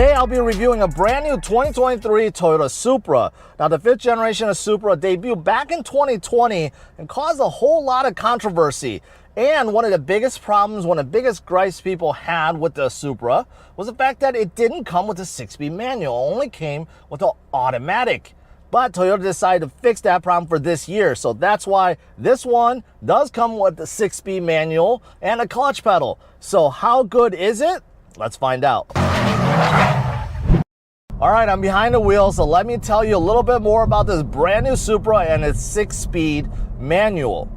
Today I'll be reviewing a brand new 2023 Toyota Supra. Now the 5th generation of Supra debuted back in 2020 and caused a whole lot of controversy. And one of the biggest problems, one of the biggest gripes people had with the Supra was the fact that it didn't come with a 6-speed manual, it only came with an automatic. But Toyota decided to fix that problem for this year, so that's why this one does come with the 6-speed manual and a clutch pedal. So how good is it? Let's find out. All right, I'm behind the wheel, so let me tell you a little bit more about this brand new Supra and its 6-speed manual.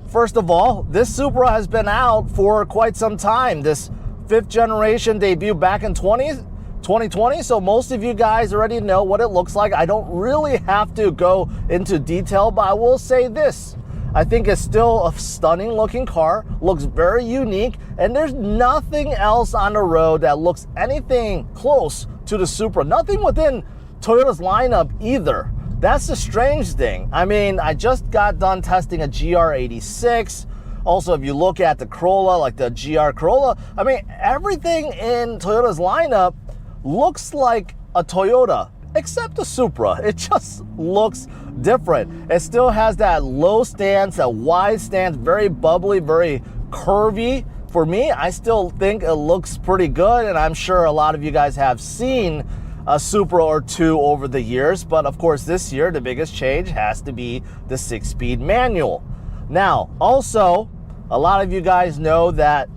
First of all, this Supra has been out for quite some time. This 5th generation debuted back in 2020, so most of you guys already know what it looks like. I don't really have to go into detail, but I will say this. I think it's still a stunning looking car, looks very unique, and there's nothing else on the road that looks anything close to the Supra. Nothing within Toyota's lineup either. That's the strange thing. I mean, I just got done testing a GR86. Also, if you look at the Corolla, like the GR Corolla, I mean, everything in Toyota's lineup looks like a Toyota, except the Supra. It just looks different. It still has that low stance, that wide stance, very bubbly, very curvy. For me, I still think it looks pretty good, and I'm sure a lot of you guys have seen a Supra or two over the years, but of course this year the biggest change has to be the 6-speed manual. Now, also, a lot of you guys know that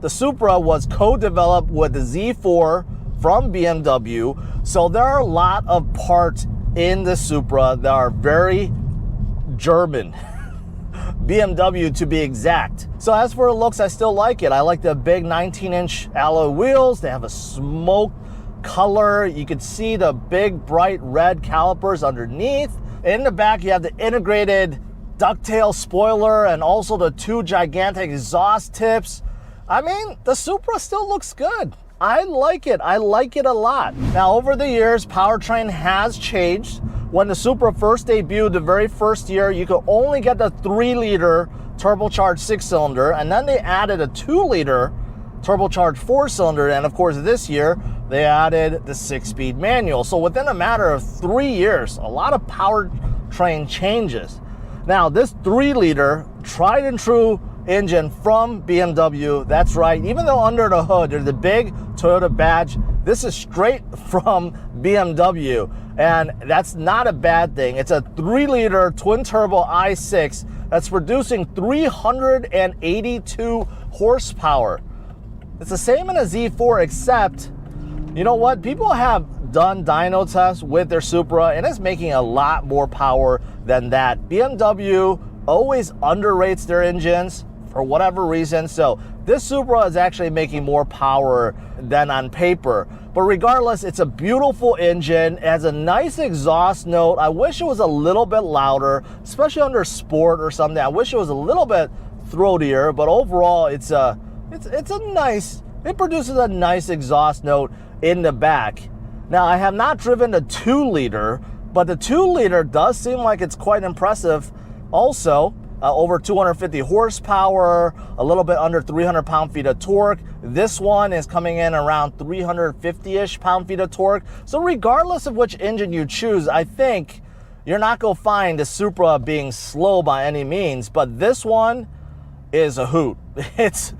the Supra was co-developed with the Z4 from BMW, so there are a lot of parts in the Supra that are very German. BMW to be exact. So as for the looks, I still like it. I like the big 19-inch alloy wheels. They have a smoke color. You can see the big bright red calipers underneath. In the back, you have the integrated ducktail spoiler and also the 2 gigantic exhaust tips. I mean, the Supra still looks good. I like it. I like it a lot. Now, over the years, powertrain has changed. When the Supra first debuted, the very first year, you could only get the 3-liter turbocharged 6-cylinder, and then they added a 2-liter turbocharged 4-cylinder, and of course this year, they added the 6-speed manual. So within a matter of 3 years, a lot of powertrain changes. Now, this 3-liter tried and true engine from BMW, that's right, even though under the hood there's the big Toyota badge, this is straight from BMW, and that's not a bad thing. It's a 3-liter twin-turbo i6 that's producing 382 horsepower. It's the same in a Z4, except, you know what, people have done dyno tests with their Supra, and it's making a lot more power than that. BMW always underrates their engines for whatever reason, so this Supra is actually making more power than on paper. But regardless, it's a beautiful engine. It has a nice exhaust note. I wish it was a little bit louder, especially under sport or something. I wish it was a little bit throatier, but overall, it produces a nice exhaust note in the back. Now, I have not driven the 2-liter, but the 2-liter does seem like it's quite impressive also. Over 250 horsepower, a little bit under 300 pound-feet of torque. This one is coming in around 350-ish pound-feet of torque. So regardless of which engine you choose, I think you're not going to find the Supra being slow by any means, but this one is a hoot. It's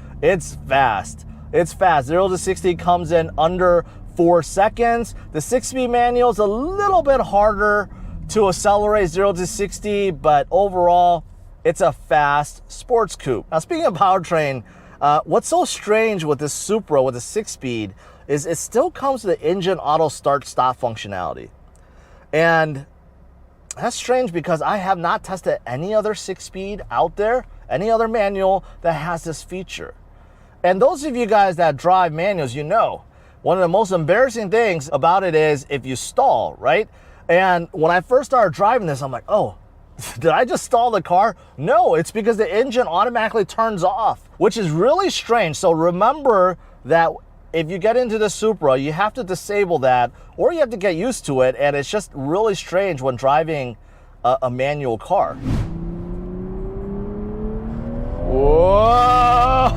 fast. It's fast. 0 to 60 comes in under 4 seconds. The 6-speed manual is a little bit harder to accelerate 0 to 60, but overall, it's a fast sports coupe. Now, speaking of powertrain, what's so strange with this Supra with the 6-speed is it still comes with the engine auto start-stop functionality. And that's strange because I have not tested any other 6-speed out there, any other manual that has this feature. And those of you guys that drive manuals, you know, one of the most embarrassing things about it is if you stall, right? And when I first started driving this, I'm like, oh, did I just stall the car? No, it's because the engine automatically turns off, which is really strange. So remember that if you get into the Supra, you have to disable that, or you have to get used to it, and it's just really strange when driving a manual car. Whoa!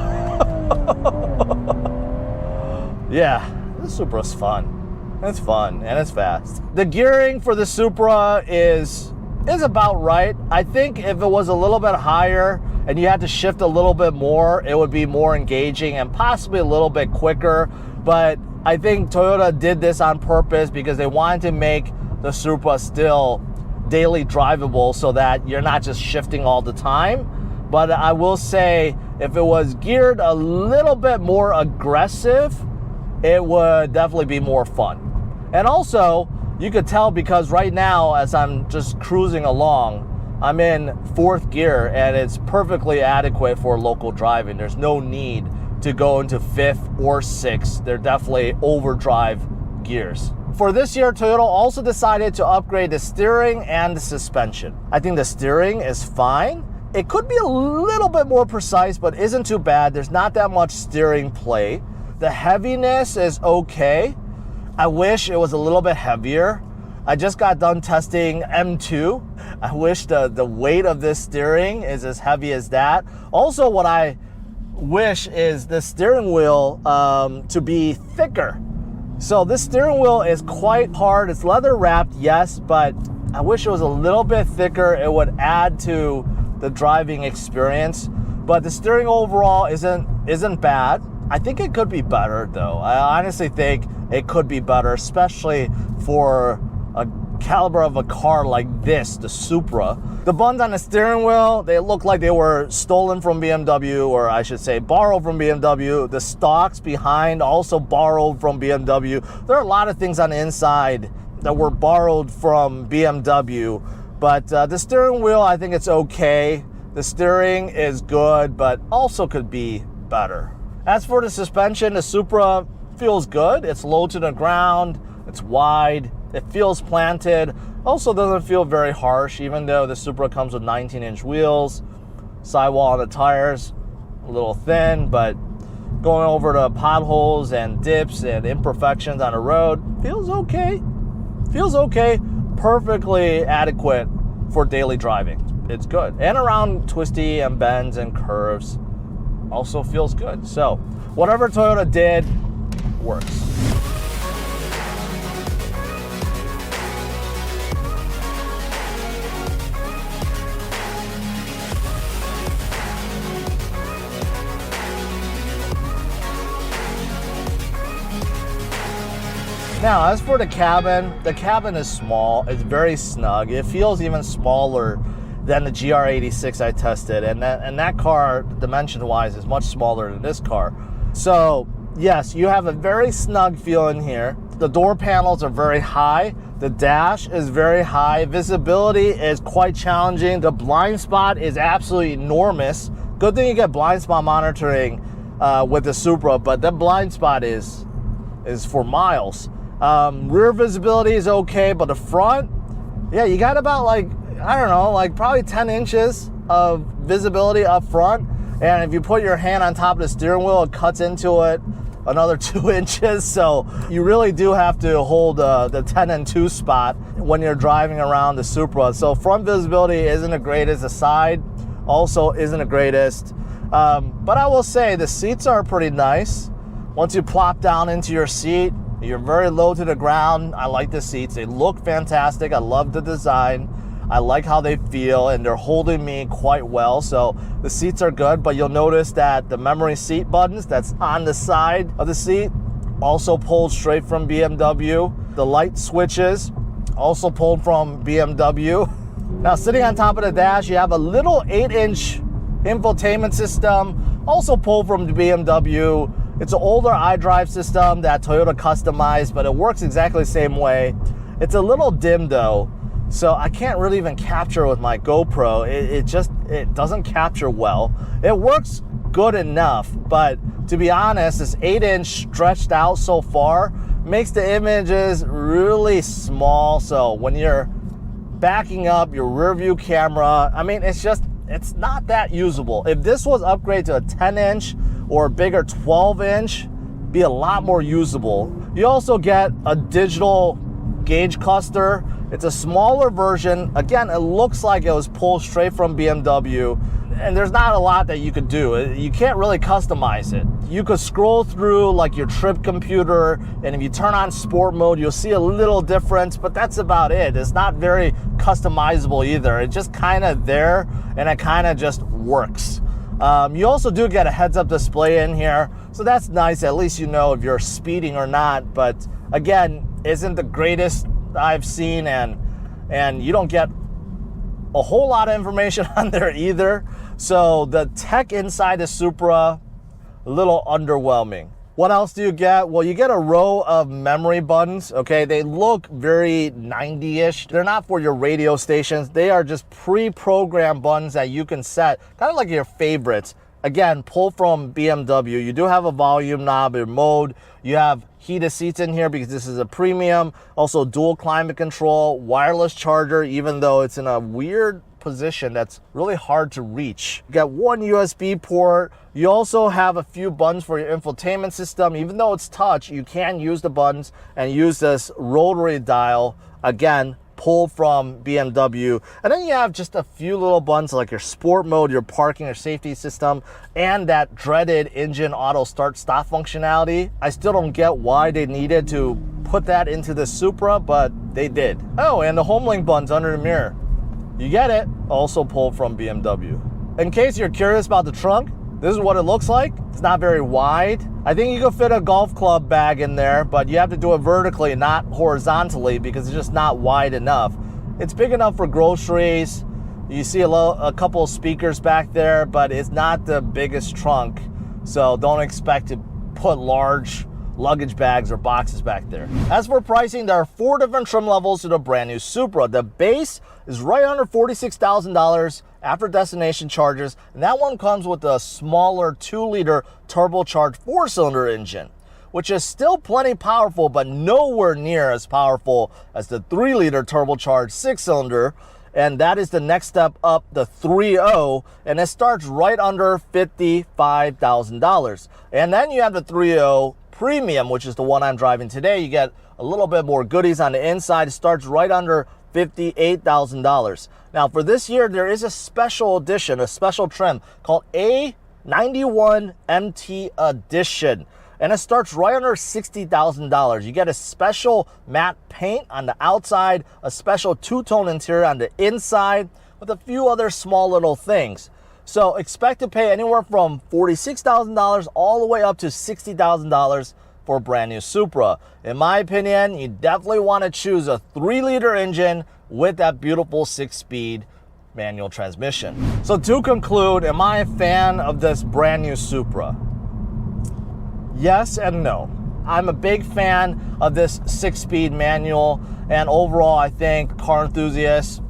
Yeah, the Supra's fun. It's fun and it's fast. The gearing for the Supra is about right. I think if it was a little bit higher and you had to shift a little bit more, it would be more engaging and possibly a little bit quicker. But I think Toyota did this on purpose because they wanted to make the Supra still daily drivable so that you're not just shifting all the time. But I will say, if it was geared a little bit more aggressive, it would definitely be more fun. And also, you could tell because right now, as I'm just cruising along, I'm in fourth gear and it's perfectly adequate for local driving. There's no need to go into fifth or sixth. They're definitely overdrive gears. For this year, Toyota also decided to upgrade the steering and the suspension. I think the steering is fine. It could be a little bit more precise, but isn't too bad. There's not that much steering play. The heaviness is okay. I wish it was a little bit heavier. I just got done testing M2. I wish the weight of this steering is as heavy as that. Also, what I wish is the steering wheel to be thicker. So this steering wheel is quite hard. It's leather wrapped, yes, but I wish it was a little bit thicker. It would add to the driving experience. But the steering overall isn't bad. I think it could be better though. I honestly think it could be better, especially for a caliber of a car like this, the Supra. The buttons on the steering wheel, they look like they were stolen from BMW, or I should say borrowed from BMW. The stalks behind also borrowed from BMW. There are a lot of things on the inside that were borrowed from BMW, but the steering wheel, I think it's okay. The steering is good, but also could be better. As for the suspension, the Supra feels good. It's low to the ground, it's wide, it feels planted. Also doesn't feel very harsh, even though the Supra comes with 19-inch wheels. Sidewall on the tires, a little thin, but going over the potholes and dips and imperfections on the road, feels okay. Feels okay, perfectly adequate for daily driving. It's good. And around twisty and bends and curves, also feels good. So whatever Toyota did works. Now, as for the cabin is small. It's very snug. It feels even smaller than the GR86 I tested, and that car, dimension-wise, is much smaller than this car. So, yes, you have a very snug feel in here. The door panels are very high. The dash is very high. Visibility is quite challenging. The blind spot is absolutely enormous. Good thing you get blind spot monitoring with the Supra, but the blind spot is for miles. Rear visibility is okay, but the front, yeah, you got about probably 10 inches of visibility up front. And if you put your hand on top of the steering wheel, it cuts into it another 2 inches. So you really do have to hold the 10 and 2 spot when you're driving around the Supra. So front visibility isn't the greatest. The side also isn't the greatest. But I will say the seats are pretty nice. Once you plop down into your seat, you're very low to the ground. I like the seats. They look fantastic. I love the design. I like how they feel, and they're holding me quite well. So the seats are good, but you'll notice that the memory seat buttons that's on the side of the seat also pulled straight from BMW. The light switches also pulled from BMW. Now, sitting on top of the dash, you have a little 8-inch infotainment system, also pulled from the BMW. It's an older iDrive system that Toyota customized, but it works exactly the same way. It's a little dim though, so I can't really even capture with my GoPro. It doesn't capture well. It works good enough, but to be honest, this 8-inch stretched out so far makes the images really small. So when you're backing up your rear view camera, I mean, it's not that usable. If this was upgraded to a 10-inch or a bigger 12-inch, be a lot more usable. You also get a digital gauge cluster. It's a smaller version. Again, it looks like it was pulled straight from BMW, and there's not a lot that you could do. You can't really customize it. you could scroll through like your trip computer, and if you turn on sport mode, you'll see a little difference, but that's about it. It's not very customizable either. It's just kind of there, and it kind of just works. You also do get a heads-up display in here, so that's nice. At least you know if you're speeding or not, but again, isn't the greatest I've seen, and you don't get a whole lot of information on there either. So the tech inside the Supra, a little underwhelming. What else do you get? Well, you get a row of memory buttons, okay? They look very 90-ish. They're not for your radio stations. They are just pre-programmed buttons that you can set, kind of like your favorites. Again, pull from BMW. You do have a volume knob, your mode. You have heated seats in here because this is a premium. Also dual climate control, wireless charger, even though it's in a weird position that's really hard to reach. You got one USB port. You also have a few buttons for your infotainment system. Even though it's touch, you can use the buttons and use this rotary dial. Again, pull from BMW. And then you have just a few little buttons like your sport mode, your parking or safety system, and that dreaded engine auto start stop functionality. I still don't get why they needed to put that into the Supra, but they did. Oh, and the HomeLink buttons under the mirror. You get it, also pulled from BMW. In case you're curious about the trunk, this is what it looks like. It's not very wide. I think you could fit a golf club bag in there, but you have to do it vertically, not horizontally, because it's just not wide enough. It's big enough for groceries. You see a couple of speakers back there, but it's not the biggest trunk. So don't expect to put large luggage bags or boxes back there. As for pricing, there are 4 different trim levels to the brand new Supra. The base is right under $46,000 after destination charges, and that one comes with a smaller 2-liter turbocharged 4-cylinder engine, which is still plenty powerful, but nowhere near as powerful as the 3-liter turbocharged 6-cylinder. And that is the next step up, the 3.0, and it starts right under $55,000. And then you have the 3.0 Premium, which is the one I'm driving today. You get a little bit more goodies on the inside. It starts right under $58,000. Now for this year, there is a special edition, a special trim called A91 MT Edition. And it starts right under $60,000. You get a special matte paint on the outside, a special 2-tone interior on the inside, with a few other small little things. So expect to pay anywhere from $46,000 all the way up to $60,000 for a brand new Supra. In my opinion, you definitely want to choose a 3-liter engine with that beautiful 6-speed manual transmission. So to conclude, am I a fan of this brand new Supra? Yes and no. I'm a big fan of this 6-speed manual, and overall I think car enthusiasts,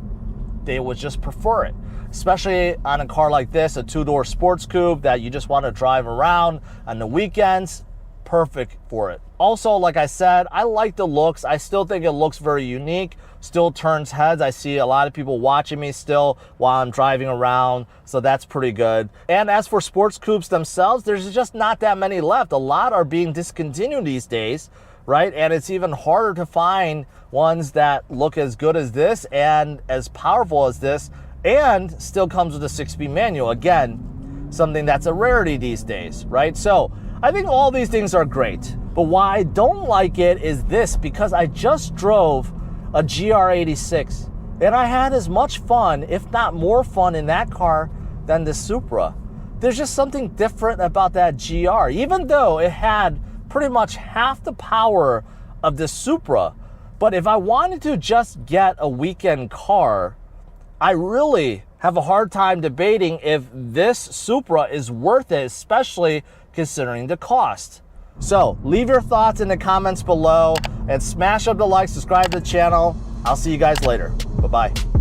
they would just prefer it. Especially on a car like this, a 2-door sports coupe that you just want to drive around on the weekends, perfect for it. Also, like I said, I like the looks. I still think it looks very unique, still turns heads. I see a lot of people watching me still while I'm driving around, so that's pretty good. And as for sports coupes themselves, there's just not that many left. A lot are being discontinued these days, right? And it's even harder to find ones that look as good as this and as powerful as this, and still comes with a 6-speed manual. Again, something that's a rarity these days, right? So I think all these things are great, but why I don't like it is this, because I just drove a GR86 and I had as much fun, if not more fun, in that car than the Supra. There's just something different about that GR, even though it had pretty much half the power of the Supra. But if I wanted to just get a weekend car, I really have a hard time debating if this Supra is worth it, especially considering the cost. So leave your thoughts in the comments below and smash up the like, subscribe to the channel. I'll see you guys later. Bye-bye.